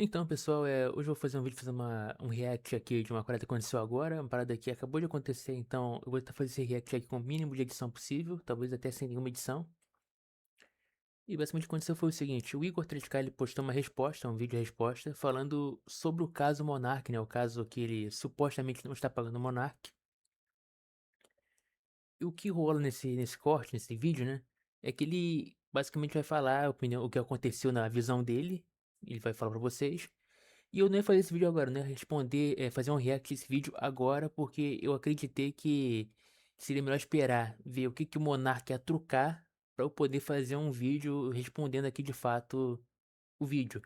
Então, pessoal, hoje eu vou fazer um vídeo, fazer um react aqui de uma parada que aconteceu agora, uma parada que acabou de acontecer, então eu vou tentar fazer esse react aqui com o mínimo de edição possível, talvez até sem nenhuma edição. E basicamente o que aconteceu foi o seguinte, o Igor 3K ele postou uma resposta, um vídeo resposta, falando sobre o caso Monark, né, o caso que ele supostamente não está pagando o Monark. E o que rola nesse corte, nesse vídeo, né, é que ele basicamente vai falar a opinião, o que aconteceu na visão dele, ele vai falar pra vocês. E eu não ia fazer esse vídeo agora, né? Responder, fazer um react desse vídeo agora, porque eu acreditei que seria melhor esperar, ver o que que o Monark ia trucar, pra eu poder fazer um vídeo respondendo aqui de fato o vídeo.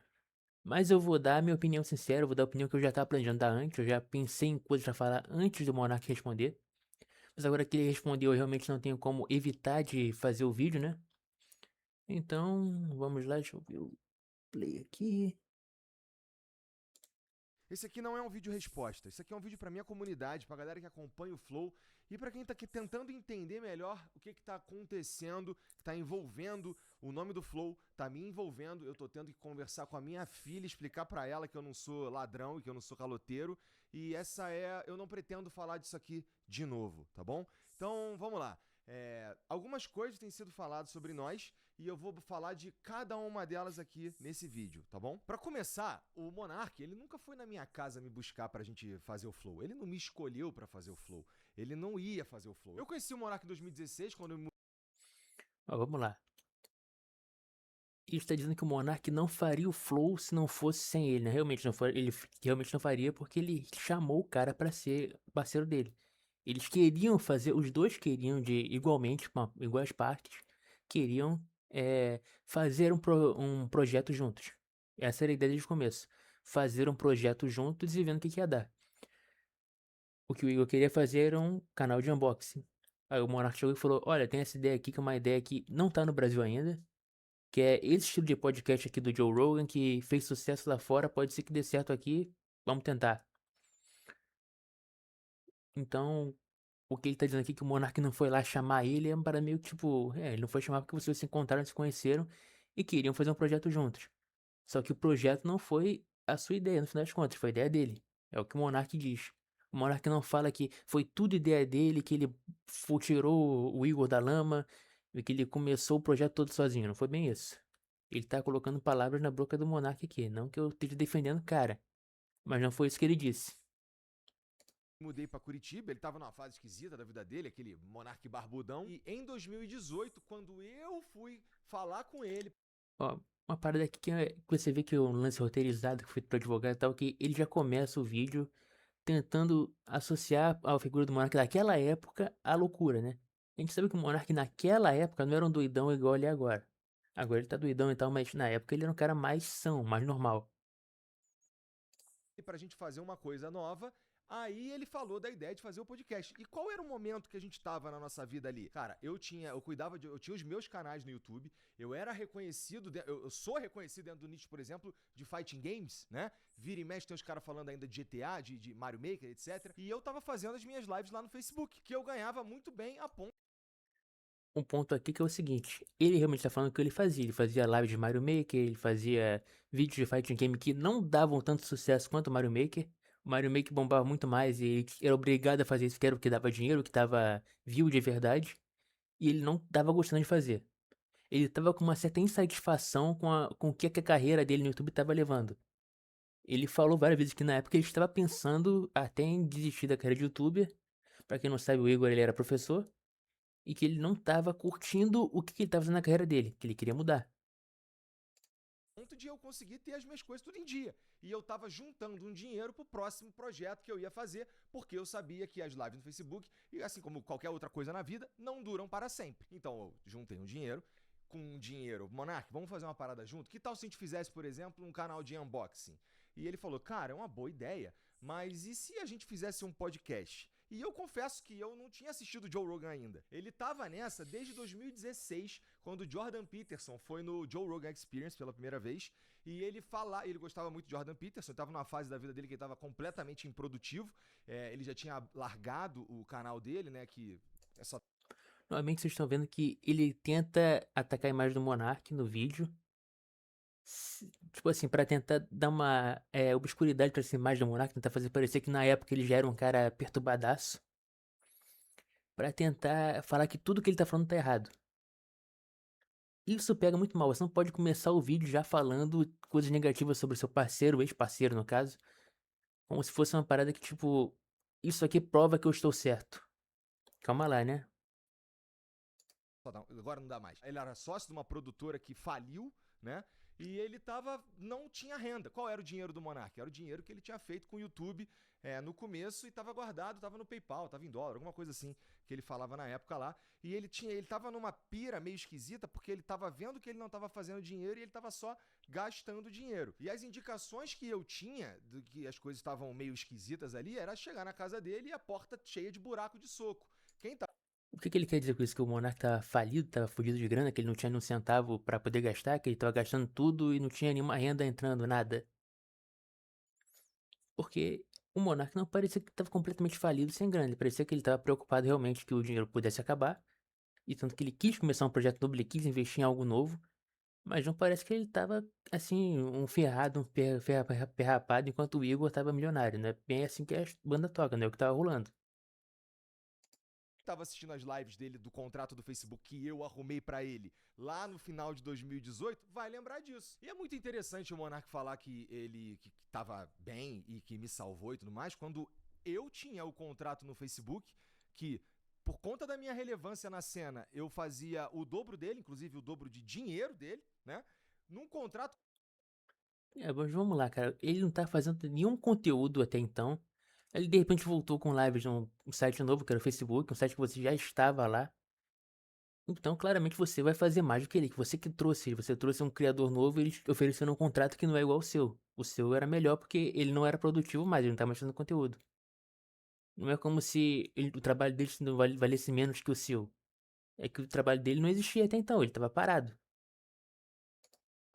Mas eu vou dar a minha opinião sincera, eu vou dar a opinião que eu já tava planejando dar antes, eu já pensei em coisas pra falar antes do Monark responder. Mas agora que ele respondeu, eu realmente não tenho como evitar de fazer o vídeo, né? Então, vamos lá, deixa eu ver o play aqui. Esse aqui não é um vídeo resposta, esse aqui é um vídeo para minha comunidade, pra galera que acompanha o Flow e para quem tá aqui tentando entender melhor o que tá acontecendo, que tá envolvendo o nome do Flow, tá me envolvendo, eu tô tendo que conversar com a minha filha, explicar para ela que eu não sou ladrão e que eu não sou caloteiro, e eu não pretendo falar disso aqui de novo, tá bom? Então, vamos lá. Algumas coisas têm sido faladas sobre nós e eu vou falar de cada uma delas aqui nesse vídeo, tá bom? Pra começar, o Monark, ele nunca foi na minha casa me buscar pra gente fazer o Flow. Ele não me escolheu pra fazer o Flow. Ele não ia fazer o Flow. Eu conheci o Monark em 2016, quando eu me Ó, vamos lá. Ele está dizendo que o Monark não faria o Flow se não fosse sem ele, né? Realmente não faria, realmente não faria porque ele chamou o cara pra ser parceiro dele. Eles queriam fazer, os dois queriam de igualmente, com iguais partes, queriam fazer um projeto juntos. Essa era a ideia desde o começo. Fazer um projeto juntos e vendo o que que ia dar. O que o Igor queria fazer era um canal de unboxing. Aí o Monark chegou e falou: Olha, tem essa ideia aqui que é uma ideia que não tá no Brasil ainda. Que é esse estilo de podcast aqui do Joe Rogan, que fez sucesso lá fora, pode ser que dê certo aqui, vamos tentar. Então, o que ele tá dizendo aqui, que o Monark não foi lá chamar ele, é para meio que tipo, ele não foi chamar porque vocês se encontraram, se conheceram e queriam fazer um projeto juntos. Só que o projeto não foi a sua ideia, no final das contas, foi a ideia dele. É o que o Monark diz. O Monark não fala que foi tudo ideia dele, que ele tirou o Igor da lama e que ele começou o projeto todo sozinho. Não foi bem isso. Ele tá colocando palavras na boca do Monark aqui. Não que eu esteja defendendo o cara, mas não foi isso que ele disse. mudei pra Curitiba, ele tava numa fase esquisita da vida dele, aquele Monark barbudão. E em 2018, quando eu fui falar com ele. Ó, uma parada aqui que você vê que é um lance roteirizado que foi feito pro advogado e tal, que ele já começa o vídeo tentando associar a figura do Monark daquela época à loucura, né? A gente sabe que o Monark naquela época não era um doidão igual ele é agora. Agora ele tá doidão e tal, mas na época ele era um cara mais são, mais normal. Pra gente fazer uma coisa nova. Aí ele falou da ideia de fazer o podcast. E qual era o momento que a gente tava na nossa vida ali? Cara, eu tinha os meus canais no YouTube, eu era reconhecido, eu sou reconhecido dentro do nicho, por exemplo, de fighting games, né? Vira e mexe tem os caras falando ainda de GTA, de Mario Maker, etc. E eu tava fazendo as minhas lives lá no Facebook, que eu ganhava muito bem a ponto. Um ponto aqui que é o seguinte, ele realmente tá falando o que ele fazia live de Mario Maker, ele fazia vídeos de fighting game que não davam tanto sucesso quanto o Mario Maker. O Mario Maker bombava muito mais e ele era obrigado a fazer isso, que era o que dava dinheiro, o que dava view de verdade, e ele não tava gostando de fazer. Ele tava com uma certa insatisfação com o que a carreira dele no YouTube tava levando. Ele falou várias vezes que na época ele estava pensando até em desistir da carreira de YouTuber. Pra quem não sabe, o Igor ele era professor e que ele não estava curtindo o que ele estava fazendo na carreira dele, que ele queria mudar. De eu conseguir ter as minhas coisas tudo em dia. E eu tava juntando um dinheiro pro próximo projeto que eu ia fazer, porque eu sabia que as lives no Facebook, e assim como qualquer outra coisa na vida, não duram para sempre. Então eu juntei um dinheiro, com um dinheiro, Monark, vamos fazer uma parada junto? Que tal se a gente fizesse, por exemplo, um canal de unboxing? E ele falou, cara, é uma boa ideia, mas e se a gente fizesse um podcast? E eu confesso que eu não tinha assistido o Joe Rogan ainda. Ele tava nessa desde 2016, quando o Jordan Peterson foi no Joe Rogan Experience pela primeira vez. E ele gostava muito de Jordan Peterson, estava numa fase da vida dele que ele estava completamente improdutivo. Ele já tinha largado o canal dele, né? Que é só. Novamente vocês estão vendo que ele tenta atacar a imagem do Monark no vídeo. Tipo assim, pra tentar dar uma obscuridade pra essa imagem do Monark, tentar fazer parecer que na época ele já era um cara perturbadaço, pra tentar falar que tudo que ele tá falando tá errado. Isso pega muito mal, você não pode começar o vídeo já falando coisas negativas sobre o seu parceiro, ex-parceiro no caso, como se fosse uma parada que tipo, isso aqui prova que eu estou certo. Calma lá, né? Agora não dá mais. Ele era sócio de uma produtora que faliu, né? E ele não tinha renda. Qual era o dinheiro do Monark? Era o dinheiro que ele tinha feito com o YouTube no começo e estava guardado, estava no PayPal, estava em dólar, alguma coisa assim que ele falava na época lá. E ele tava numa pira meio esquisita porque ele estava vendo que ele não estava fazendo dinheiro e ele estava só gastando dinheiro. E as indicações que eu tinha de que as coisas estavam meio esquisitas ali era chegar na casa dele e a porta cheia de buraco de soco. Quem tá O que que ele quer dizer com isso? Que o Monark tava falido, tava fudido de grana, que ele não tinha nenhum centavo pra poder gastar, que ele tava gastando tudo e não tinha nenhuma renda entrando, nada. Porque o Monark não parecia que tava completamente falido sem grana, ele parecia que ele tava preocupado realmente que o dinheiro pudesse acabar, e tanto que ele quis começar um projeto novo, ele quis investir em algo novo, mas não parece que ele tava, assim, um ferrado, perrapado, enquanto o Igor tava milionário, né? Bem assim que a banda toca, né? O que tava rolando. estava assistindo as lives dele do contrato do Facebook que eu arrumei para ele lá no final de 2018, vai lembrar disso. E é muito interessante o Monark falar que ele que tava bem e que me salvou e tudo mais, quando eu tinha o contrato no Facebook que por conta da minha relevância na cena, eu fazia o dobro dele, inclusive o dobro de dinheiro dele, né? Num contrato. É, mas vamos lá, cara. Ele não tá fazendo nenhum conteúdo até então. Ele de repente voltou com lives num site novo, que era o Facebook, um site que você já estava lá. Então, claramente, você vai fazer mais do que ele, que você que trouxe ele. Você trouxe um criador novo e ele te oferecendo um contrato que não é igual ao seu. O seu era melhor porque ele não era produtivo mais, ele não tá mostrando conteúdo. Não é como se o trabalho dele não valesse menos que o seu. É que o trabalho dele não existia até então, ele tava parado.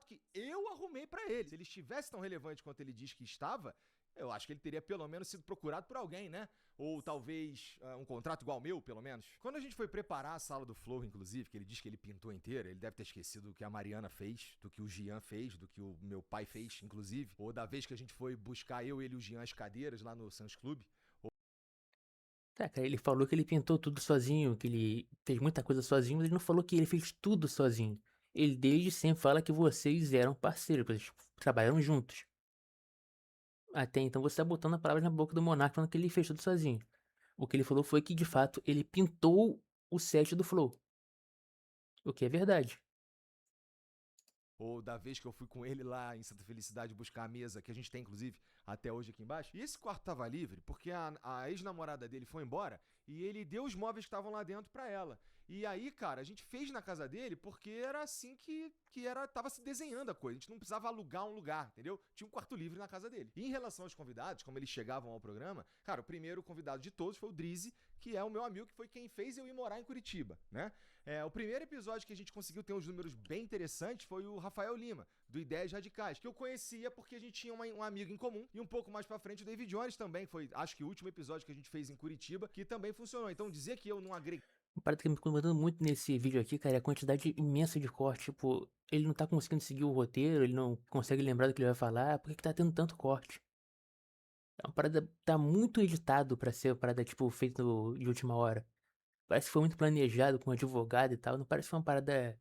Que eu arrumei para ele. Se ele estivesse tão relevante quanto ele diz que estava, eu acho que ele teria pelo menos sido procurado por alguém, né? Ou talvez um contrato igual ao meu, pelo menos. Quando a gente foi preparar a sala do Flow, inclusive, que ele diz que ele pintou inteira, ele deve ter esquecido do que a Mariana fez, do que o Gian fez, do que o meu pai fez, inclusive. Ou da vez que a gente foi buscar eu, ele e o Gian as cadeiras lá no Sans Club. Tá, cara, ele falou que ele pintou tudo sozinho, que ele fez muita coisa sozinho, mas ele não falou que ele fez tudo sozinho. Ele desde sempre fala que vocês eram parceiros, vocês trabalharam juntos. Até então você tá botando a palavra na boca do Monark falando que ele fez tudo sozinho. O que ele falou foi que, de fato, ele pintou o set do Flow. O que é verdade. Ou da vez que eu fui com ele lá em Santa Felicidade buscar a mesa, que a gente tem, inclusive, até hoje aqui embaixo. E esse quarto tava livre porque a ex-namorada dele foi embora e ele deu os móveis que estavam lá dentro pra ela. E aí, cara, a gente fez na casa dele porque era assim tava se desenhando a coisa. A gente não precisava alugar um lugar, entendeu? Tinha um quarto livre na casa dele. E em relação aos convidados, como eles chegavam ao programa, cara, o primeiro convidado de todos foi o Drizzy, que é o meu amigo, que foi quem fez eu ir morar em Curitiba, né? O primeiro episódio que a gente conseguiu ter uns números bem interessantes foi o Rafael Lima, do Ideias Radicais, que eu conhecia porque a gente tinha um amigo em comum. E um pouco mais pra frente o David Jones também, foi acho que o último episódio que a gente fez em Curitiba, que também funcionou. Então dizer que eu não agreguei. Uma parada que me incomodando muito nesse vídeo aqui, cara, é a quantidade imensa de corte. Tipo, ele não tá conseguindo seguir o roteiro, ele não consegue lembrar do que ele vai falar. Por que que tá tendo tanto corte? É uma parada, tá muito editado pra ser uma parada, tipo, feita de última hora. Parece que foi muito planejado com um advogado e tal. Não parece que foi uma parada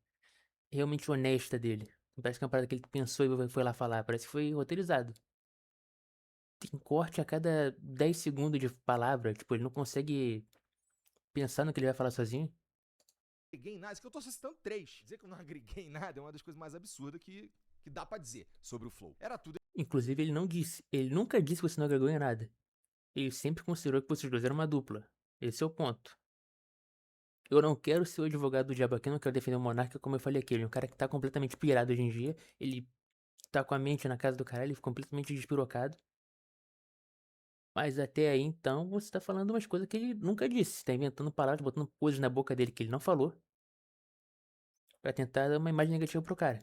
realmente honesta dele. Não parece que é uma parada que ele pensou e foi lá falar. Parece que foi roteirizado. Tem corte a cada 10 segundos de palavra. Tipo, ele não consegue pensar no que ele vai falar sozinho. Agreguei nada, isso que eu tô citando três. Dizer que eu não agreguei nada é uma das coisas mais absurdas que dá pra dizer sobre o Flow. Era tudo. Inclusive, ele não disse. Ele nunca disse que você não agregou em nada. Ele sempre considerou que vocês dois eram uma dupla. Esse é o ponto. Eu não quero ser o advogado do diabo aqui, eu não quero defender o Monarca, como eu falei aqui. Ele é um cara que tá completamente pirado hoje em dia. Ele tá com a mente na casa do caralho, ele completamente despirocado. Mas até aí, então, você tá falando umas coisas que ele nunca disse. Você tá inventando palavras, botando coisas na boca dele que ele não falou. Pra tentar dar uma imagem negativa pro cara.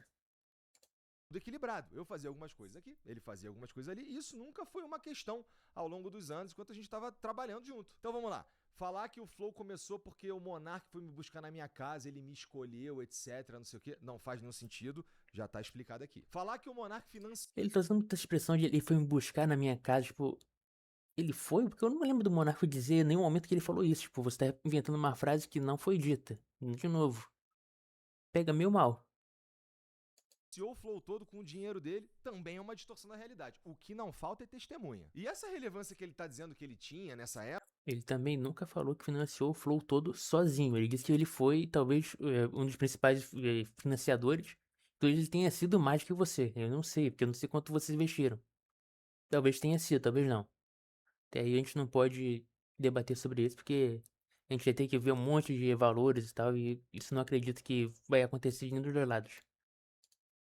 Tudo equilibrado. Eu fazia algumas coisas aqui, ele fazia algumas coisas ali, e isso nunca foi uma questão ao longo dos anos, enquanto a gente estava trabalhando junto. Então vamos lá. Falar que o Flow começou porque o Monark foi me buscar na minha casa, ele me escolheu, etc, não sei o quê, não faz nenhum sentido, já tá explicado aqui. Falar que o Monark financiou Ele tá usando muita expressão de ele foi me buscar na minha casa, tipo, ele foi? Porque eu não me lembro do Monarca dizer em nenhum momento que ele falou isso. Tipo, você tá inventando uma frase que não foi dita. De novo, pega meio mal. o Flow todo com o dinheiro dele, também é uma distorção da realidade. O que não falta é testemunha. E essa relevância que ele tá dizendo que ele tinha nessa época, Ele também nunca falou que financiou o Flow todo sozinho. Ele disse que ele foi, talvez, um dos principais financiadores. Então ele tenha sido mais que você. Eu não sei, porque eu não sei quanto vocês investiram. Talvez tenha sido, talvez não. Até aí a gente não pode debater sobre isso, porque a gente vai ter que ver um monte de valores e tal, e isso não acredito que vai acontecer de nenhum dos dois lados.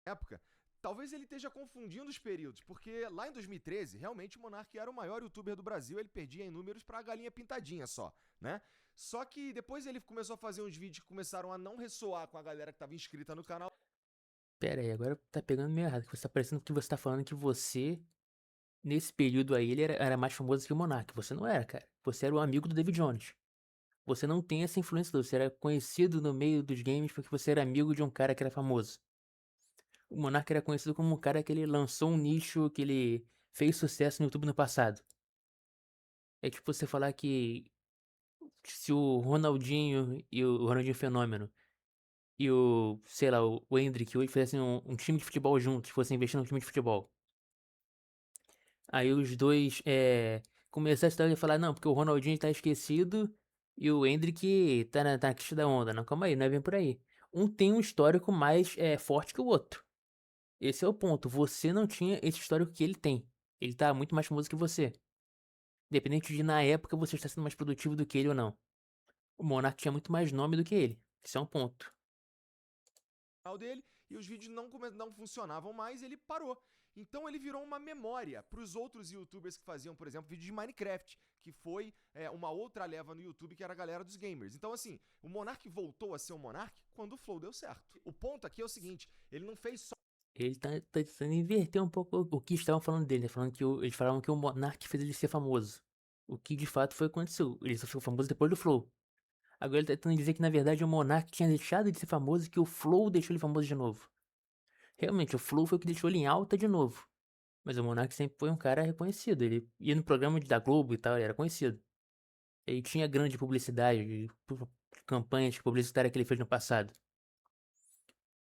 época, talvez ele esteja confundindo os períodos, porque lá em 2013, realmente o Monark era o maior youtuber do Brasil, ele perdia em números pra galinha pintadinha só, né? Só que depois ele começou a fazer uns vídeos que começaram a não ressoar com a galera que tava inscrita no canal. Pera aí, agora tá pegando meio errado, que você tá parecendo que você tá falando que você, nesse período aí, ele era mais famoso que o Monark. Você não era, cara. Você era o amigo do David Jones. Você não tem essa influência, você era conhecido no meio dos games porque você era amigo de um cara que era famoso. O Monark era conhecido como um cara que ele lançou um nicho, que ele fez sucesso no YouTube no passado. É tipo você falar que se o Ronaldinho e o Ronaldinho Fenômeno e o, sei lá, o Endrick hoje fizessem um time de futebol juntos, fossem investir num time de futebol. Aí os dois começaram a história de falar, não, porque o Ronaldinho tá esquecido e o Endrick tá na crista da onda. Não, calma aí, não é bem por aí. Um tem um histórico mais forte que o outro. Esse é o ponto. Você não tinha esse histórico que ele tem. Ele tá muito mais famoso que você. Independente de na época você estar sendo mais produtivo do que ele ou não. O Monark tinha muito mais nome do que ele. Esse é um ponto. Dele e os vídeos não funcionavam mais, ele parou. Então ele virou uma memória para os outros youtubers que faziam, por exemplo, vídeo de Minecraft, que foi uma outra leva no YouTube que era a galera dos gamers. Então, assim, o Monark voltou a ser o Monark quando o Flow deu certo. O ponto aqui é o seguinte: ele não fez só. Ele tá tentando inverter um pouco o que estavam falando dele, né? Falando que eles falavam que o Monark fez ele ser famoso. O que de fato foi o que aconteceu. Ele só ficou famoso depois do Flow. Agora ele tá tentando dizer que na verdade o Monark tinha deixado de ser famoso e que o Flow deixou ele famoso de novo. Realmente, o Flow foi o que deixou ele em alta de novo. Mas o Monark sempre foi um cara reconhecido. Ele ia no programa da Globo e tal, ele era conhecido. Ele tinha grande publicidade, campanhas publicitárias que ele fez no passado.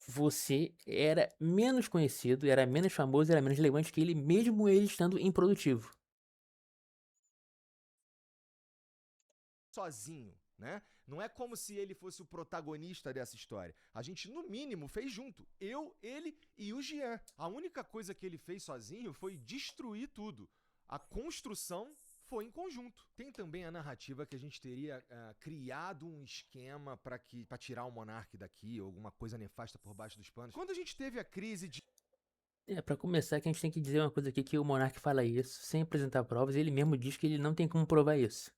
Você era menos conhecido, era menos famoso, era menos relevante que ele, mesmo ele estando improdutivo. Sozinho, né? Não é como se ele fosse o protagonista dessa história. A gente, no mínimo, fez junto. Eu, ele e o Jean. A única coisa que ele fez sozinho foi destruir tudo. A construção foi em conjunto. Tem também a narrativa que a gente teria criado um esquema para tirar o Monark daqui, ou alguma coisa nefasta por baixo dos panos. Quando a gente teve a crise de. Pra começar, que a gente tem que dizer uma coisa aqui, que o Monark fala isso sem apresentar provas, e ele mesmo diz que ele não tem como provar isso.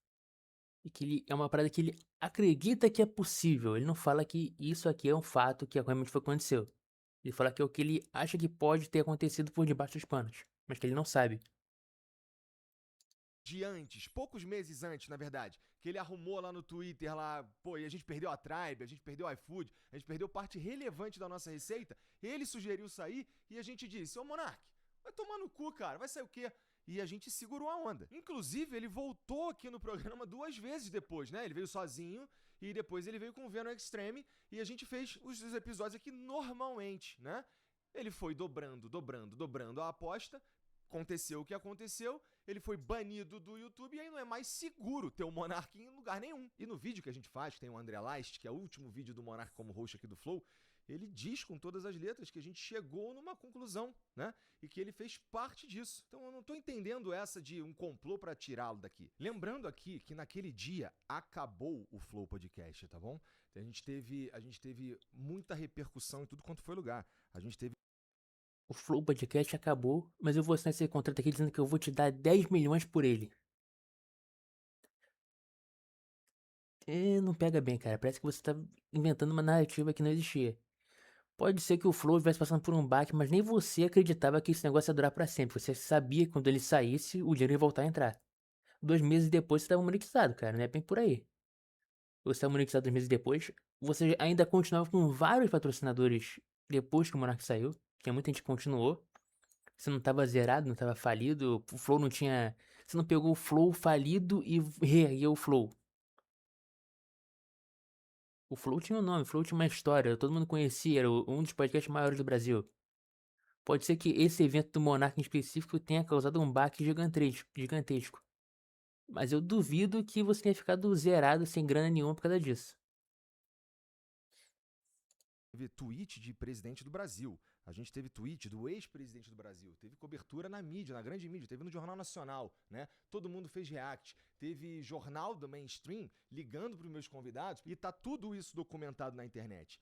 E que é uma parada que ele acredita que é possível. Ele não fala que isso aqui é um fato que realmente foi aconteceu. Ele fala que é o que ele acha que pode ter acontecido por debaixo dos panos, mas que ele não sabe. Antes, poucos meses antes, na verdade, que ele arrumou lá no Twitter lá, pô, e a gente perdeu a Tribe, a gente perdeu o iFood, a gente perdeu parte relevante da nossa receita, ele sugeriu sair e a gente disse: ô Monark, vai tomar no cu, cara, vai sair o quê? E a gente segurou a onda. Inclusive, ele voltou aqui no programa 2 vezes depois, né? Ele veio sozinho e depois ele veio com o Venom Extreme e a gente fez os episódios aqui normalmente, né? Ele foi dobrando a aposta, aconteceu o que aconteceu, ele foi banido do YouTube e aí não é mais seguro ter o Monark em lugar nenhum. E no vídeo que a gente faz, que tem o André Leist, que é o último vídeo do Monark como host aqui do Flow, ele diz com todas as letras que a gente chegou numa conclusão, né? E que ele fez parte disso. Então eu não tô entendendo essa de um complô para tirá-lo daqui. Lembrando aqui que naquele dia acabou o Flow Podcast, tá bom? A gente teve muita repercussão em tudo quanto foi lugar. A gente teve O Flow Podcast acabou, mas eu vou assinar esse contrato aqui dizendo que eu vou te dar 10 milhões por ele. Não pega bem, cara. Parece que você tá inventando uma narrativa que não existia. Pode ser que o Flow estivesse passando por um baque, mas nem você acreditava que esse negócio ia durar pra sempre. Você sabia que quando ele saísse, o dinheiro ia voltar a entrar. 2 meses depois você tava monetizado, cara, não é bem por aí. Você estava monetizado 2 meses depois, você ainda continuava com vários patrocinadores depois que o Monark saiu, tinha muita gente que continuou. Você não estava zerado, não estava falido, o Flow não tinha, você não pegou o Flow falido e reergueu o Flow. O Flow tinha um nome, o Flow tinha uma história, todo mundo conhecia, era um dos podcasts maiores do Brasil. Pode ser que esse evento do Monark em específico tenha causado um baque gigantesco. Mas eu duvido que você tenha ficado zerado sem grana nenhuma por causa disso. Teve tweet de presidente do Brasil. A gente teve tweet do ex-presidente do Brasil. Teve cobertura na mídia, na grande mídia. Teve no Jornal Nacional, né? Todo mundo fez react. Teve jornal do mainstream ligando para os meus convidados. E tá tudo isso documentado na internet.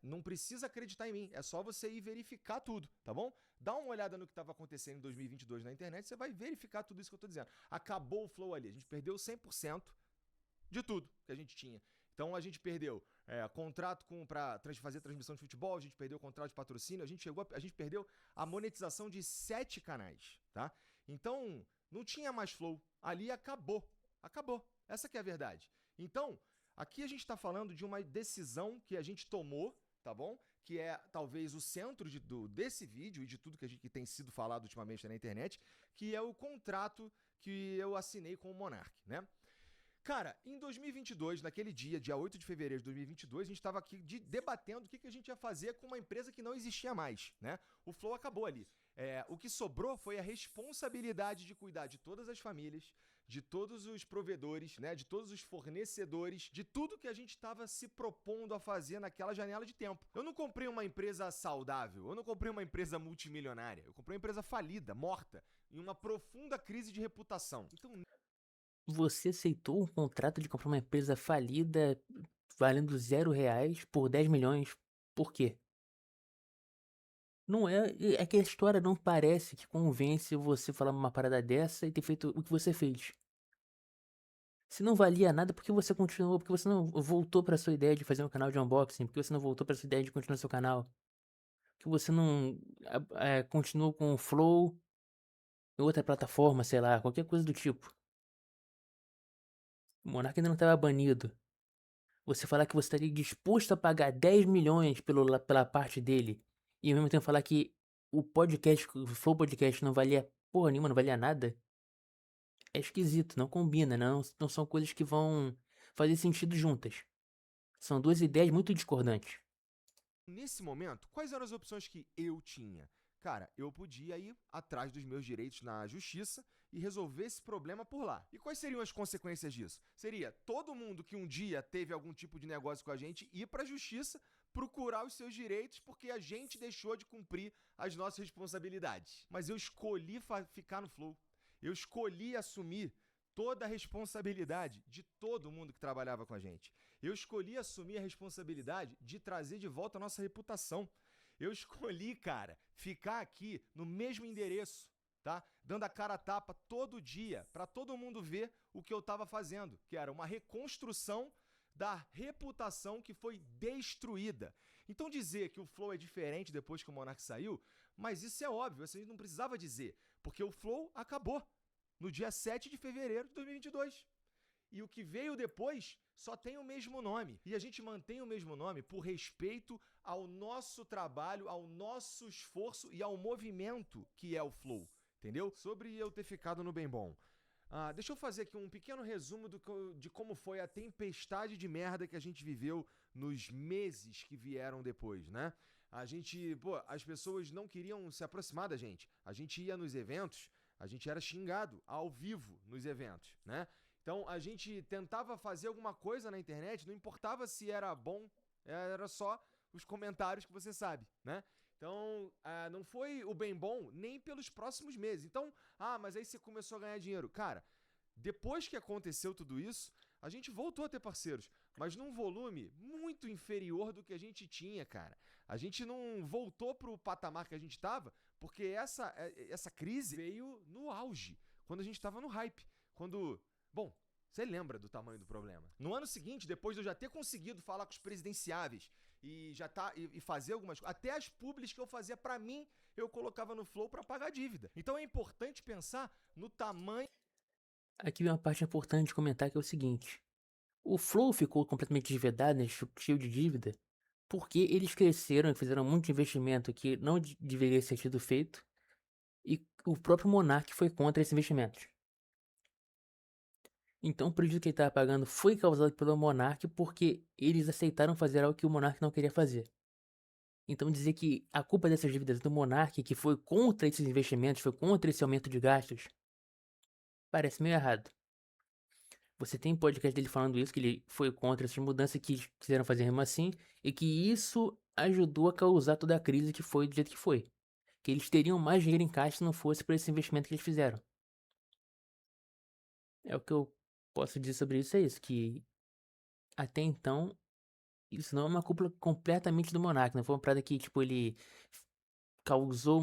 Não precisa acreditar em mim. É só você ir verificar tudo, tá bom? Dá uma olhada no que estava acontecendo em 2022 na internet. Você vai verificar tudo isso que eu tô dizendo. Acabou o Flow ali. A gente perdeu 100% de tudo que a gente tinha. Então a gente perdeu contrato para fazer transmissão de futebol, a gente perdeu o contrato de patrocínio, a gente perdeu a monetização de 7 canais, tá? Então não tinha mais Flow, ali acabou, acabou. Essa que é a verdade. Então aqui a gente está falando de uma decisão que a gente tomou, tá bom? Que é talvez o centro desse vídeo e de tudo que tem sido falado ultimamente na internet, que é o contrato que eu assinei com o Monark, né? Cara, em 2022, naquele dia 8 de fevereiro de 2022, a gente estava aqui debatendo o que a gente ia fazer com uma empresa que não existia mais, né? O Flow acabou ali. O que sobrou foi a responsabilidade de cuidar de todas as famílias, de todos os provedores, né? De todos os fornecedores, de tudo que a gente estava se propondo a fazer naquela janela de tempo. Eu não comprei uma empresa saudável, eu não comprei uma empresa multimilionária, eu comprei uma empresa falida, morta, em uma profunda crise de reputação. Então, Você aceitou um contrato de comprar uma empresa falida valendo R$ 0 por 10 milhões. Por quê? Não é, é que a história não parece que convence você falar uma parada dessa e ter feito o que você fez. Se não valia nada, por que você continuou? Por que você não voltou pra sua ideia de fazer um canal de unboxing? Por que você não voltou pra sua ideia de continuar seu canal? Por que você não continuou com o Flow em outra plataforma, sei lá, qualquer coisa do tipo? O Monark ainda não estava banido. Você falar que você estaria disposto a pagar 10 milhões pela parte dele, e ao mesmo tempo falar que o Flow Podcast não valia porra nenhuma, não valia nada, é esquisito, não combina, não são coisas que vão fazer sentido juntas. São duas ideias muito discordantes. nesse momento, quais eram as opções que eu tinha? Cara, eu podia ir atrás dos meus direitos na justiça e resolver esse problema por lá. E quais seriam as consequências disso? Seria todo mundo que um dia teve algum tipo de negócio com a gente ir para a justiça procurar os seus direitos porque a gente deixou de cumprir as nossas responsabilidades. Mas eu escolhi ficar no Flow. Eu escolhi assumir toda a responsabilidade de todo mundo que trabalhava com a gente. Eu escolhi assumir a responsabilidade de trazer de volta a nossa reputação. Eu escolhi, cara, ficar aqui no mesmo endereço, tá? Dando a cara a tapa todo dia para todo mundo ver o que eu estava fazendo, que era uma reconstrução da reputação que foi destruída. Então dizer que o Flow é diferente depois que o Monark saiu, mas isso é óbvio, você não precisava dizer, porque o Flow acabou no dia 7 de fevereiro de 2022. E o que veio depois só tem o mesmo nome. E a gente mantém o mesmo nome por respeito ao nosso trabalho, ao nosso esforço e ao movimento que é o Flow. Entendeu? Sobre eu ter ficado no Bem Bom. Deixa eu fazer aqui um pequeno resumo de como foi a tempestade de merda que a gente viveu nos meses que vieram depois, né? As pessoas não queriam se aproximar da gente. A gente ia nos eventos, a gente era xingado ao vivo nos eventos, né? Então a gente tentava fazer alguma coisa na internet, não importava se era bom, era só os comentários que você sabe, né? Então, não foi o bem bom nem pelos próximos meses. Então, mas aí você começou a ganhar dinheiro. Cara, depois que aconteceu tudo isso, a gente voltou a ter parceiros, mas num volume muito inferior do que a gente tinha, cara. A gente não voltou pro patamar que a gente tava, porque essa crise veio no auge, quando a gente tava no hype. Bom, você lembra do tamanho do problema. No ano seguinte, depois de eu já ter conseguido falar com os presidenciáveis e fazer algumas coisas, até as publis que eu fazia pra mim, eu colocava no Flow pra pagar a dívida. Então é importante pensar no tamanho Aqui vem uma parte importante de comentar que é o seguinte: o Flow ficou completamente endividado, né, cheio de dívida, porque eles cresceram e fizeram muito investimento que não deveria ser sido feito, e o próprio Monark foi contra esses investimentos. Então o prejuízo que ele estava pagando foi causado pelo Monark porque eles aceitaram fazer algo que o Monark não queria fazer. Então dizer que a culpa dessas dívidas do Monark, que foi contra esses investimentos, foi contra esse aumento de gastos, parece meio errado. Você tem podcast dele falando isso, que ele foi contra essas mudanças que quiseram fazer mesmo assim, e que isso ajudou a causar toda a crise que foi do jeito que foi. Que eles teriam mais dinheiro em caixa se não fosse por esse investimento que eles fizeram. É o que eu posso dizer sobre isso, é isso, que até então, isso não é uma culpa completamente do Monark, não foi uma parada que, tipo, ele causou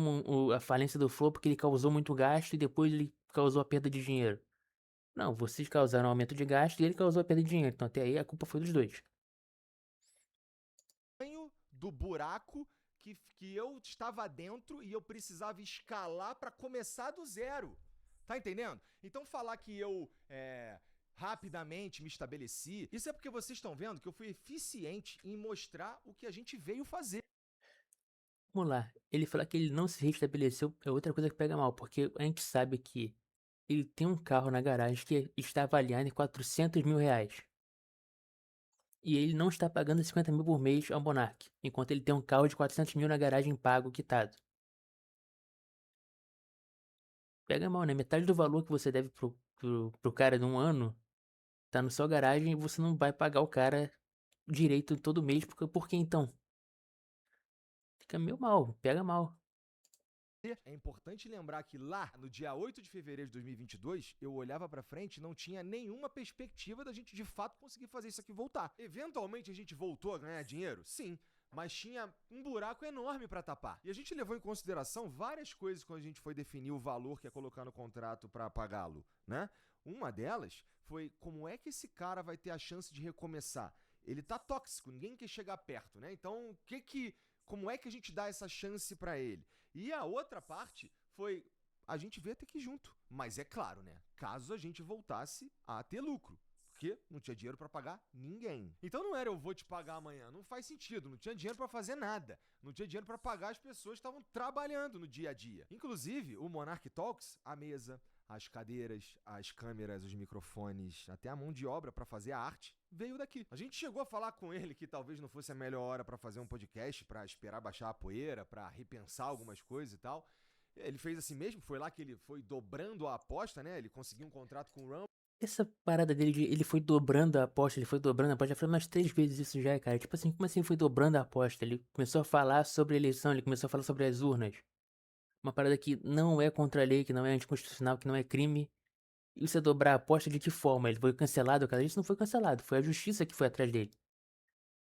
a falência do Flow porque ele causou muito gasto e depois ele causou a perda de dinheiro. Não, vocês causaram aumento de gasto e ele causou a perda de dinheiro, então até aí a culpa foi dos dois. Do buraco que eu estava dentro e eu precisava escalar para começar do zero. Tá entendendo? Então falar que eu rapidamente me estabeleci, isso é porque vocês estão vendo que eu fui eficiente em mostrar o que a gente veio fazer. Vamos lá, ele falar que ele não se restabeleceu é outra coisa que pega mal, porque a gente sabe que ele tem um carro na garagem que está avaliado em 400 mil reais. E ele não está pagando 50 mil por mês ao Monark, enquanto ele tem um carro de 400 mil na garagem pago, quitado. Pega mal, né? Metade do valor que você deve pro cara de um ano tá na sua garagem e você não vai pagar o cara direito todo mês, por que então? Fica meio mal, pega mal. É importante lembrar que lá, no dia 8 de fevereiro de 2022, eu olhava pra frente e não tinha nenhuma perspectiva da gente de fato conseguir fazer isso aqui voltar. Eventualmente a gente voltou a ganhar dinheiro? Sim. Mas tinha um buraco enorme pra tapar. E a gente levou em consideração várias coisas quando a gente foi definir o valor que ia colocar no contrato pra pagá-lo, né? Uma delas foi como é que esse cara vai ter a chance de recomeçar? Ele tá tóxico, ninguém quer chegar perto, né? Então, como é que a gente dá essa chance pra ele? E a outra parte foi a gente veio até que junto. Mas é claro, né? Caso a gente voltasse a ter lucro. Porque não tinha dinheiro pra pagar ninguém. Então não era eu vou te pagar amanhã. Não faz sentido. Não tinha dinheiro pra fazer nada. Não tinha dinheiro pra pagar as pessoas que estavam trabalhando no dia a dia. Inclusive, o Monarch Talks, a mesa, as cadeiras, as câmeras, os microfones, até a mão de obra pra fazer a arte, veio daqui. A gente chegou a falar com ele que talvez não fosse a melhor hora pra fazer um podcast, pra esperar baixar a poeira, pra repensar algumas coisas e tal. Ele fez assim mesmo, foi lá que ele foi dobrando a aposta, né? Ele conseguiu um contrato com o Rumble. Essa parada dele de ele foi dobrando a aposta, ele foi dobrando a aposta, já foi umas 3 vezes isso já, cara. Tipo assim, como assim foi dobrando a aposta? Ele começou a falar sobre a eleição, ele começou a falar sobre as urnas. Uma parada que não é contra a lei, que não é anticonstitucional, que não é crime. E você dobrar a aposta de que forma? Ele foi cancelado, cara? Isso não foi cancelado, foi a justiça que foi atrás dele.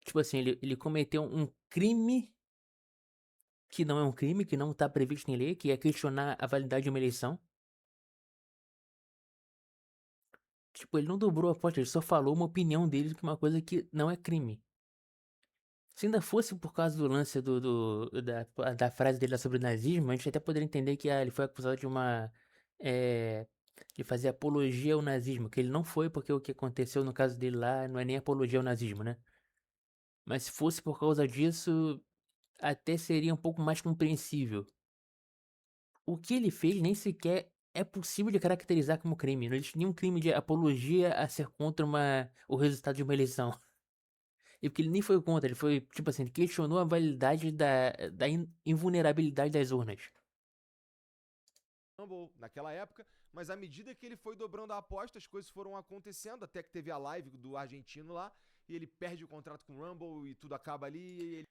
Tipo assim, ele cometeu um crime que não é um crime, que não tá previsto em lei, que é questionar a validade de uma eleição. Tipo, ele não dobrou a aposta, ele só falou uma opinião dele que é uma coisa que não é crime. Se ainda fosse por causa do lance da frase dele lá sobre o nazismo, a gente até poderia entender que ele foi acusado de uma. eh, de fazer apologia ao nazismo, que ele não foi porque o que aconteceu no caso dele lá não é nem apologia ao nazismo, né? Mas se fosse por causa disso, até seria um pouco mais compreensível. O que ele fez nem sequer é possível de caracterizar como crime. Não existe nenhum crime de apologia a ser contra o resultado de uma eleição. E porque ele nem foi contra, ele foi, tipo assim, ele questionou a validade da invulnerabilidade das urnas. Naquela época, mas à medida que ele foi dobrando a aposta, as coisas foram acontecendo, até que teve a live do argentino lá, e ele perde o contrato com o Rumble e tudo acaba ali, e ele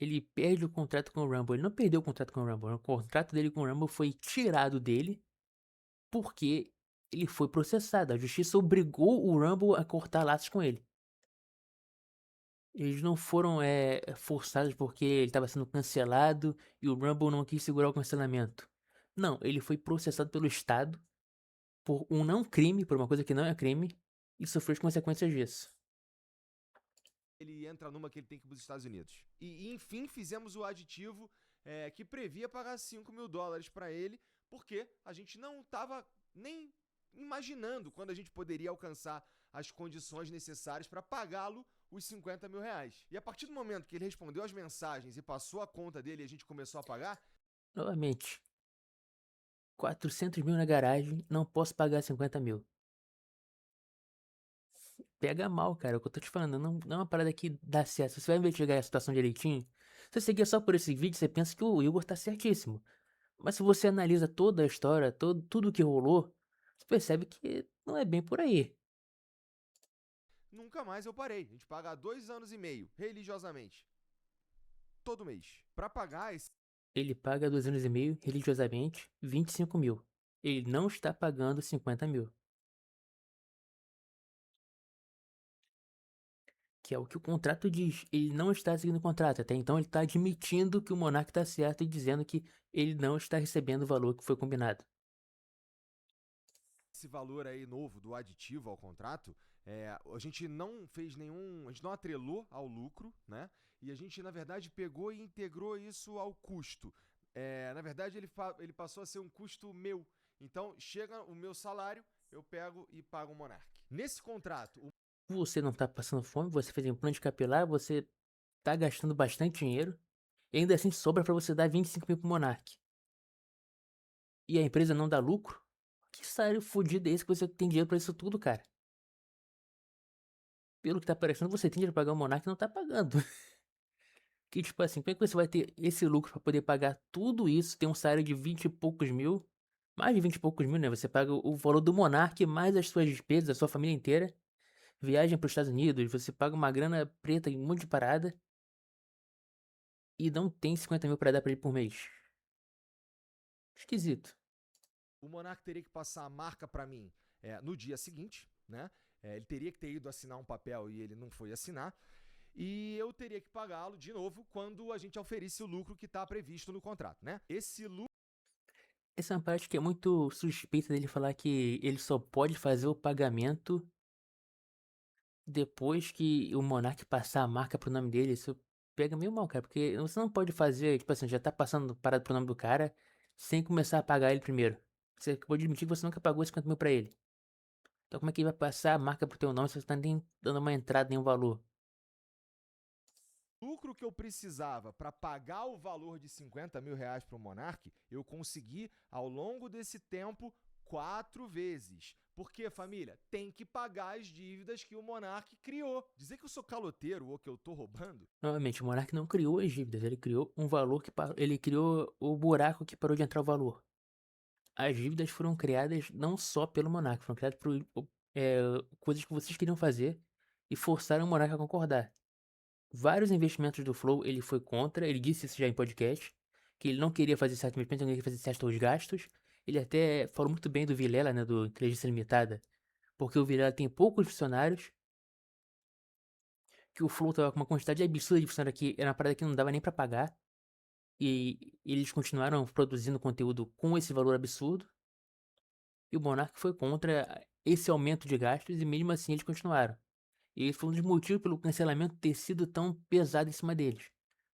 Ele perde o contrato com o Rumble. Ele não perdeu o contrato com o Rumble. O contrato dele com o Rumble foi tirado dele porque ele foi processado. A justiça obrigou o Rumble a cortar laços com ele. Eles não foram forçados porque ele estava sendo cancelado e o Rumble não quis segurar o cancelamento. Não, ele foi processado pelo Estado por um não crime, por uma coisa que não é crime, e sofreu as consequências disso. ele entra numa que ele tem que ir para os Estados Unidos. Enfim, fizemos o aditivo que previa pagar $5 mil para ele, porque a gente não estava nem imaginando quando a gente poderia alcançar as condições necessárias para pagá-lo os 50 mil reais. E a partir do momento que ele respondeu as mensagens e passou a conta dele e a gente começou a pagar, Novamente, 400 mil na garagem, não posso pagar 50 mil. Pega mal, cara, é o que eu tô te falando, não é uma parada que dá certo. Se você vai investigar a situação direitinho, se você seguir só por esse vídeo, você pensa que o Igor tá certíssimo. Mas se você analisa toda a história, tudo o que rolou, você percebe que não é bem por aí. nunca mais eu parei. A gente paga há 2 anos e meio, religiosamente, todo mês. Para pagar esse Ele paga 2 anos e meio, religiosamente, 25 mil. Ele não está pagando 50 mil. Que é o que o contrato diz. Ele não está seguindo o contrato. Até então ele está admitindo que o Monark está certo e dizendo que ele não está recebendo o valor que foi combinado. esse valor aí novo do aditivo ao contrato, a gente não fez nenhum. A gente não atrelou ao lucro, né? E a gente, na verdade, pegou e integrou isso ao custo. Na verdade, ele passou a ser um custo meu. Então, chega o meu salário, eu pego e pago o Monark. Nesse contrato, Você não está passando fome, você fez implante capilar, você está gastando bastante dinheiro. E ainda assim sobra para você dar 25 mil pro Monark. E a empresa não dá lucro? Que salário fodido é esse que você tem dinheiro pra isso tudo, cara? Pelo que tá parecendo, você tem dinheiro pra pagar o Monark e não tá pagando. Que tipo assim, como é que você vai ter esse lucro pra poder pagar tudo isso? Tem um salário de 20 e poucos mil. Mais de 20 e poucos mil, né? Você paga o valor do Monark mais as suas despesas, a sua família inteira. Viagem pros Estados Unidos, você paga uma grana preta em um monte de parada. E não tem 50 mil pra dar pra ele por mês. Esquisito. o Monark teria que passar a marca para mim no dia seguinte, né? Ele teria que ter ido assinar um papel e ele não foi assinar. E eu teria que pagá-lo de novo quando a gente oferisse o lucro que está previsto no contrato, né? Esse lucro Essa é uma parte que é muito suspeita dele falar que ele só pode fazer o pagamento depois que o Monark passar a marca pro nome dele. Isso pega meio mal, cara, porque você não pode fazer, tipo assim, já tá passando parado pro nome do cara sem começar a pagar ele primeiro. Você acabou de admitir que você nunca pagou 50 mil pra ele. Então como é que ele vai passar a marca pro teu nome se você tá nem dando uma entrada, nem um valor? lucro que eu precisava para pagar o valor de 50 mil reais para o Monark, eu consegui ao longo desse tempo 4 vezes. Porque, família, tem que pagar as dívidas que o Monark criou. Dizer que eu sou caloteiro ou que eu tô roubando, Novamente, o Monark não criou as dívidas, ele criou um valor que parou, ele criou o buraco que parou de entrar o valor. As dívidas foram criadas não só pelo Monark, foram criadas por coisas que vocês queriam fazer e forçaram o Monark a concordar. Vários investimentos do Flow ele foi contra, ele disse isso já em podcast, que ele não queria fazer certo investimento, ele não queria fazer certos gastos. Ele até falou muito bem do Vilela, né, do Inteligência Limitada, porque o Vilela tem poucos funcionários, que o Flow tava com uma quantidade absurda de funcionários que era uma parada que não dava nem pra pagar, e eles continuaram produzindo conteúdo com esse valor absurdo. E o Monark foi contra esse aumento de gastos e mesmo assim eles continuaram. E esse foi um dos motivos pelo cancelamento ter sido tão pesado em cima deles.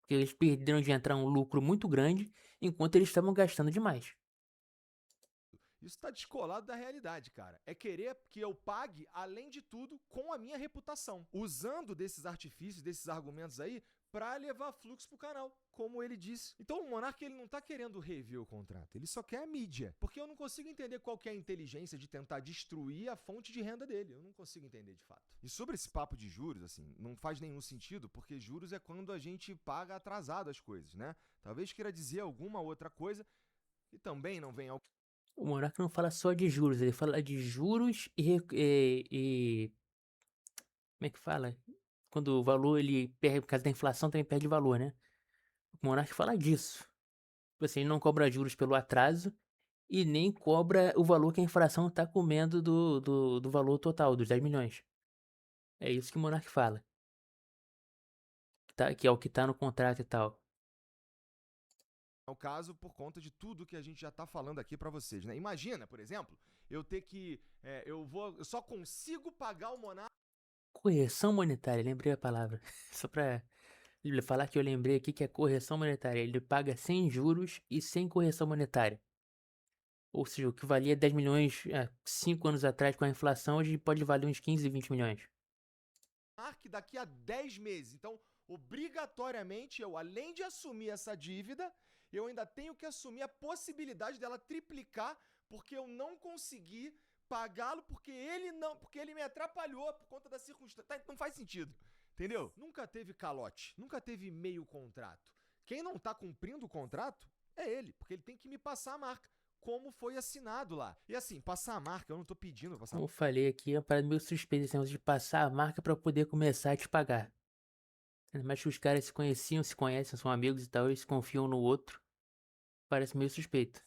Porque eles perderam de entrar um lucro muito grande enquanto eles estavam gastando demais. isso tá descolado da realidade, cara. É querer que eu pague, além de tudo, com a minha reputação. Usando desses artifícios, desses argumentos aí, pra levar fluxo pro canal, como ele disse. Então o Monark ele não tá querendo rever o contrato, ele só quer a mídia. Porque eu não consigo entender qual que é a inteligência de tentar destruir a fonte de renda dele. Eu não consigo entender de fato. E sobre esse papo de juros, assim, não faz nenhum sentido, porque juros é quando a gente paga atrasado as coisas, né? Talvez queira dizer alguma outra coisa que também não vem ao O Monark não fala só de juros, ele fala de juros como é que fala? Quando o valor ele perde, por causa da inflação também perde valor, né? O Monark fala disso. Tipo assim, ele não cobra juros pelo atraso e nem cobra o valor que a inflação tá comendo do valor total, dos 10 milhões. É isso que o Monark fala. Que é o que tá no contrato e tal. caso por conta de tudo que a gente já tá falando aqui pra vocês, né? Imagina, por exemplo, eu ter que eu só consigo pagar o Monark Correção monetária, lembrei a palavra. Só pra ele falar que eu lembrei aqui que é correção monetária. Ele paga sem juros e sem correção monetária. Ou seja, o que valia 10 milhões há 5 anos atrás com a inflação, hoje pode valer uns 15, 20 milhões. Daqui a 10 meses. Então, obrigatoriamente, eu, além de assumir essa dívida, eu ainda tenho que assumir a possibilidade dela triplicar, porque eu não consegui pagá-lo, porque ele me atrapalhou por conta da circunstância. Não faz sentido. Entendeu? Nunca teve calote, nunca teve meio contrato. Quem não tá cumprindo o contrato é ele, porque ele tem que me passar a marca, como foi assinado lá. E assim, passar a marca, eu não tô pedindo pra passar. Como eu falei aqui, é uma parada meio suspeita esse negócio de passar a marca pra poder começar a te pagar. Ainda mais que os caras se conheciam, se conhecem, são amigos e tal, eles confiam no outro. Parece meio suspeito.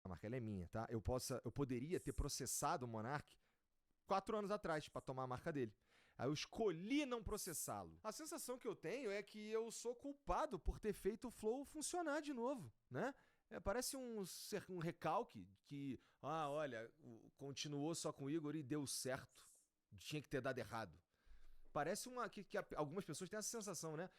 A marca ela é minha, tá? Eu poderia ter processado o Monark 4 anos atrás pra tomar a marca dele. Aí eu escolhi não processá-lo. A sensação que eu tenho é que eu sou culpado por ter feito o Flow funcionar de novo, né? Parece um recalque que, olha, continuou só com o Igor e deu certo. Tinha que ter dado errado. Parece que algumas pessoas têm essa sensação, né?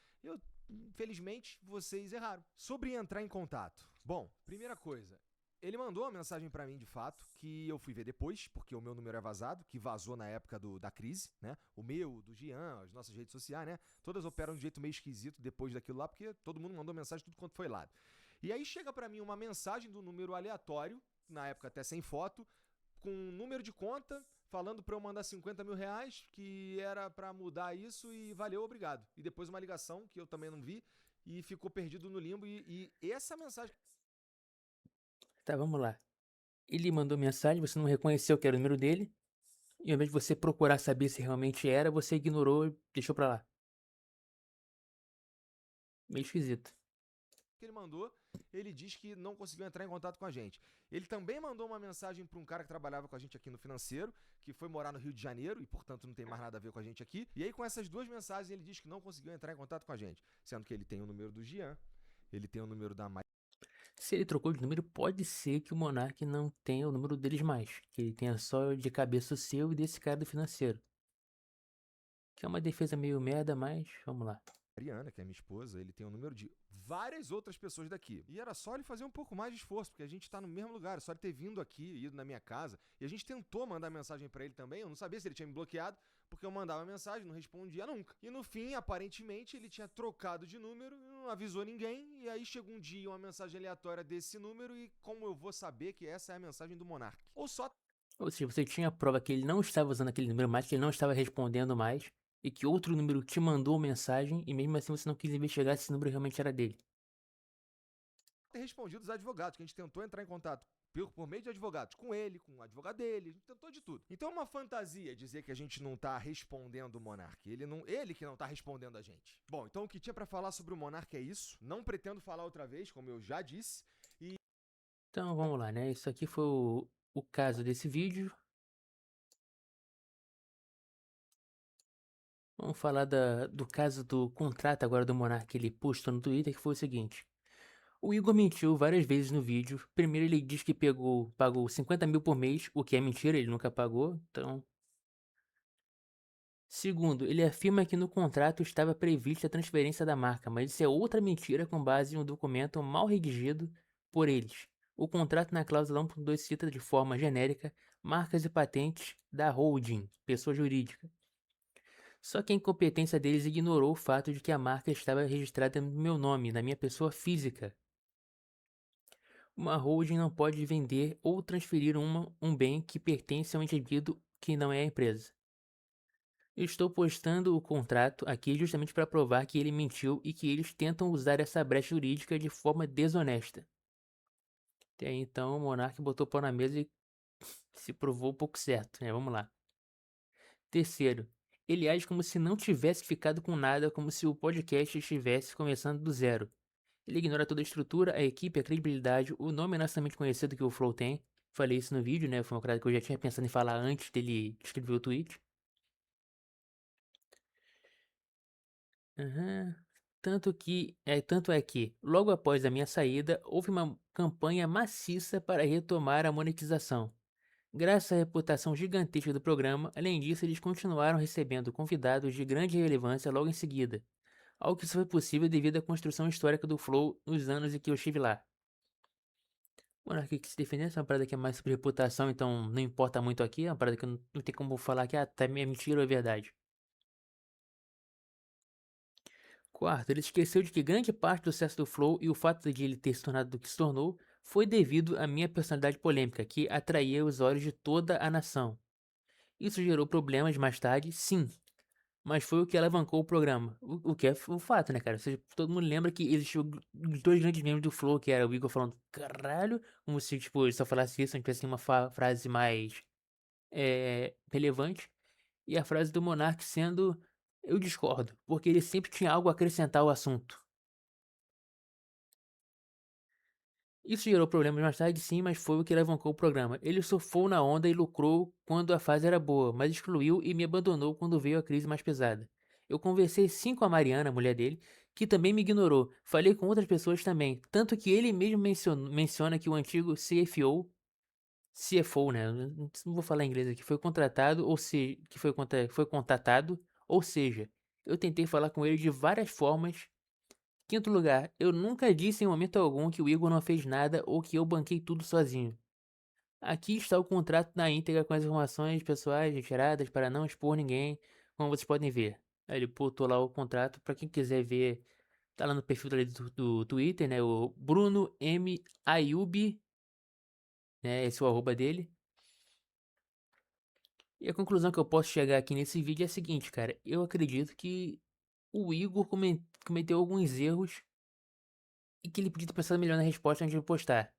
Infelizmente, vocês erraram. Sobre entrar em contato. Bom, primeira coisa, ele mandou uma mensagem pra mim, de fato, que eu fui ver depois, porque o meu número é vazado, que vazou na época da crise, né? O meu, do Gian, as nossas redes sociais, né? Todas operam de um jeito meio esquisito depois daquilo lá, porque todo mundo mandou mensagem tudo quanto foi lado. E aí chega pra mim uma mensagem do número aleatório, na época até sem foto, com um número de conta, falando pra eu mandar 50 mil reais, que era pra mudar isso e valeu, obrigado. E depois uma ligação, que eu também não vi, e ficou perdido no limbo. E essa mensagem. Tá, vamos lá. Ele mandou mensagem, você não reconheceu que era o número dele. E ao invés de você procurar saber se realmente era, você ignorou e deixou pra lá. Meio esquisito. Que ele mandou, ele diz que não conseguiu entrar em contato com a gente. Ele também mandou uma mensagem para um cara que trabalhava com a gente aqui no financeiro, que foi morar no Rio de Janeiro e, portanto, não tem mais nada a ver com a gente aqui. E aí, com essas duas mensagens, ele diz que não conseguiu entrar em contato com a gente. Sendo que ele tem o número do Gian, ele tem o número da Mai. Se ele trocou de número, pode ser que o Monark não tenha o número deles mais. Que ele tenha só de cabeça o seu e desse cara do financeiro. Que é uma defesa meio merda, mas vamos lá. Mariana, que é minha esposa, ele tem o número de várias outras pessoas daqui. E era só ele fazer um pouco mais de esforço, porque a gente tá no mesmo lugar, é só ele ter vindo aqui, ido na minha casa. E a gente tentou mandar mensagem pra ele também, eu não sabia se ele tinha me bloqueado, porque eu mandava mensagem, não respondia nunca. E no fim, aparentemente, ele tinha trocado de número, não avisou ninguém, e aí chegou um dia uma mensagem aleatória desse número, e como eu vou saber que essa é a mensagem do Monark? Ou só Ou seja, você tinha a prova que ele não estava usando aquele número mais, que ele não estava respondendo mais, e que outro número te mandou mensagem, e mesmo assim você não quis investigar se esse número realmente era dele. ter respondido os advogados, que a gente tentou entrar em contato por meio de advogados, com ele, com o advogado dele, a gente tentou de tudo. Então é uma fantasia dizer que a gente não tá respondendo o Monark. Ele que não tá respondendo a gente. Bom, então o que tinha pra falar sobre o Monark é isso. Não pretendo falar outra vez, como eu já disse. Então vamos lá, né? Isso aqui foi o caso desse vídeo. Vamos falar do caso do contrato agora do Monark que ele postou no Twitter, que foi o seguinte. O Igor mentiu várias vezes no vídeo. Primeiro ele diz que pagou 50 mil por mês, o que é mentira, ele nunca pagou. Então. Segundo, ele afirma que no contrato estava prevista a transferência da marca, mas isso é outra mentira com base em um documento mal redigido por eles. O contrato na cláusula 1.2 cita de forma genérica marcas e patentes da holding, pessoa jurídica. Só que a incompetência deles ignorou o fato de que a marca estava registrada no meu nome, na minha pessoa física. Uma holding não pode vender ou transferir um bem que pertence a um indivíduo que não é a empresa. Eu estou postando o contrato aqui justamente para provar que ele mentiu e que eles tentam usar essa brecha jurídica de forma desonesta. Até aí, então o Monark botou o pau na mesa e se provou um pouco certo, né? Vamos lá. Terceiro, ele age como se não tivesse ficado com nada, como se o podcast estivesse começando do zero. Ele ignora toda a estrutura, a equipe, a credibilidade, o nome honestamente conhecido que o Flow tem. Falei isso no vídeo, né? Foi uma coisa que eu já tinha pensado em falar antes dele escrever o tweet. Aham. Tanto é que, logo após a minha saída, houve uma campanha maciça para retomar a monetização. Graças à reputação gigantesca do programa, além disso, eles continuaram recebendo convidados de grande relevância logo em seguida, algo que só foi possível devido à construção histórica do Flow nos anos em que eu estive lá. Monark que se defender, essa é uma parada que é mais sobre reputação, então não importa muito aqui, é uma parada que não tem como falar que tá é mentira ou é verdade. Quarto, ele esqueceu de que grande parte do sucesso do Flow e o fato de ele ter se tornado do que se tornou foi devido à minha personalidade polêmica, que atraía os olhos de toda a nação. Isso gerou problemas mais tarde, sim, mas foi o que alavancou o programa. O que é o fato, né, cara? Ou seja, todo mundo lembra que existiu os dois grandes membros do Flow, que era o Igor falando caralho, como se, tipo, ele só falasse isso, não tivesse uma frase mais relevante. E a frase do Monark sendo: eu discordo, porque ele sempre tinha algo a acrescentar ao assunto. Isso gerou problemas mais tarde, sim, mas foi o que alavancou o programa. Ele surfou na onda e lucrou quando a fase era boa, mas excluiu e me abandonou quando veio a crise mais pesada. Eu conversei sim com a Mariana, a mulher dele, que também me ignorou. Falei com outras pessoas também, tanto que ele mesmo menciona que o antigo CFO, né? Eu não vou falar inglês aqui, foi contratado, ou se que foi contatado, ou seja, eu tentei falar com ele de várias formas. Quinto lugar, eu nunca disse em momento algum que o Igor não fez nada ou que eu banquei tudo sozinho. Aqui está o contrato na íntegra com as informações pessoais retiradas para não expor ninguém, como vocês podem ver. Aí ele botou lá o contrato para quem quiser ver. Tá lá no perfil dele do Twitter, né? O Bruno M. Ayub, né? Esse é o arroba dele. E a conclusão que eu posso chegar aqui nesse vídeo é a seguinte, cara. Eu acredito que o Igor cometeu alguns erros e que ele podia ter pensado melhor na resposta antes de postar.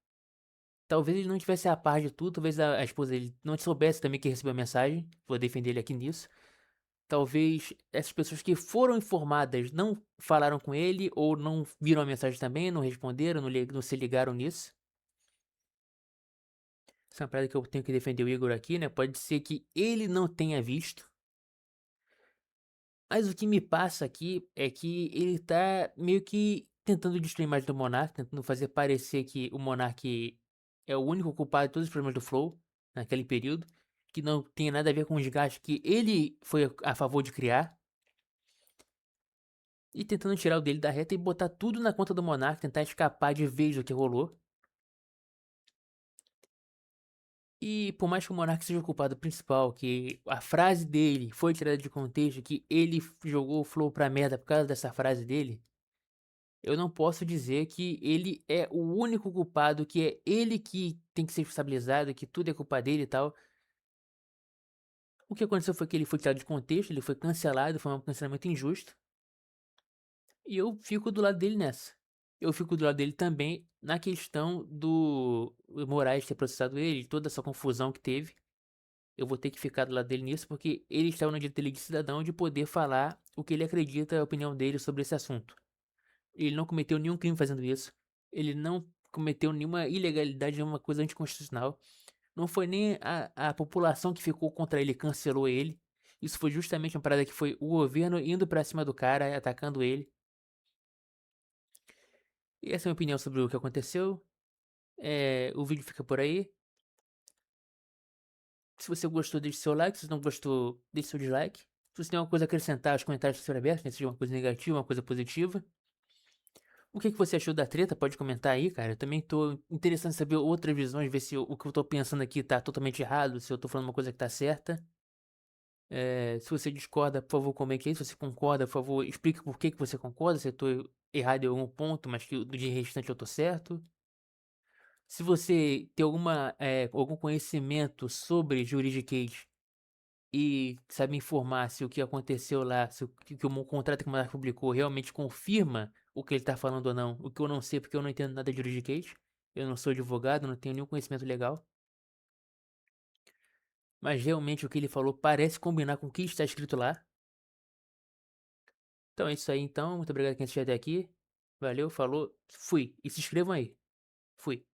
Talvez ele não tivesse a par de tudo, talvez a esposa dele não soubesse também que recebeu a mensagem. Vou defender ele aqui nisso. Talvez essas pessoas que foram informadas não falaram com ele ou não viram a mensagem também, não responderam, não se ligaram nisso. Essa é uma parada que eu tenho que defender o Igor aqui, né? Pode ser que ele não tenha visto. Mas o que me passa aqui é que ele tá meio que tentando destruir a imagem do Monark, tentando fazer parecer que o Monark é o único culpado de todos os problemas do Flow naquele período, que não tem nada a ver com o desgaste que ele foi a favor de criar, e tentando tirar o dele da reta e botar tudo na conta do Monark, tentar escapar de vez do que rolou. E por mais que o Monark seja o culpado principal, que a frase dele foi tirada de contexto, que ele jogou o Flow pra merda por causa dessa frase dele, eu não posso dizer que ele é o único culpado, que é ele que tem que ser responsabilizado, que tudo é culpa dele e tal. O que aconteceu foi que ele foi tirado de contexto, ele foi cancelado, foi um cancelamento injusto. E eu fico do lado dele nessa. Eu fico do lado dele também na questão do Moraes ter processado ele, toda essa confusão que teve. Eu vou ter que ficar do lado dele nisso, porque ele está no direito dele de cidadão de poder falar o que ele acredita, a opinião dele sobre esse assunto. Ele não cometeu nenhum crime fazendo isso. Ele não cometeu nenhuma ilegalidade, nenhuma coisa anticonstitucional. Não foi nem a população que ficou contra ele, cancelou ele. Isso foi justamente uma parada que foi o governo indo pra cima do cara, atacando ele. E essa é a minha opinião sobre o que aconteceu. O vídeo fica por aí. Se você gostou, deixe seu like. Se você não gostou, deixe seu dislike. Se você tem alguma coisa a acrescentar, os comentários estão abertos, né? Seja uma coisa negativa, uma coisa positiva. O que você achou da treta? Pode comentar aí, cara. Eu também tô interessado em saber outras visões, ver se o que eu tô pensando aqui tá totalmente errado, se eu tô falando uma coisa que tá certa. Se você discorda, por favor, comente aí. Se você concorda, por favor, explique por que você concorda, se eu tô errado em algum ponto, mas que de restante eu tô certo. Se você tem algum conhecimento sobre juridiquês e sabe informar se o que aconteceu lá, se o contrato que o Monark publicou realmente confirma o que ele tá falando ou não. O que eu não sei porque eu não entendo nada de juridiquês. Eu não sou advogado, não tenho nenhum conhecimento legal. Mas realmente o que ele falou parece combinar com o que está escrito lá. Então é isso aí então. Muito obrigado quem assistiu até aqui. Valeu, falou, fui. E se inscrevam aí. Fui.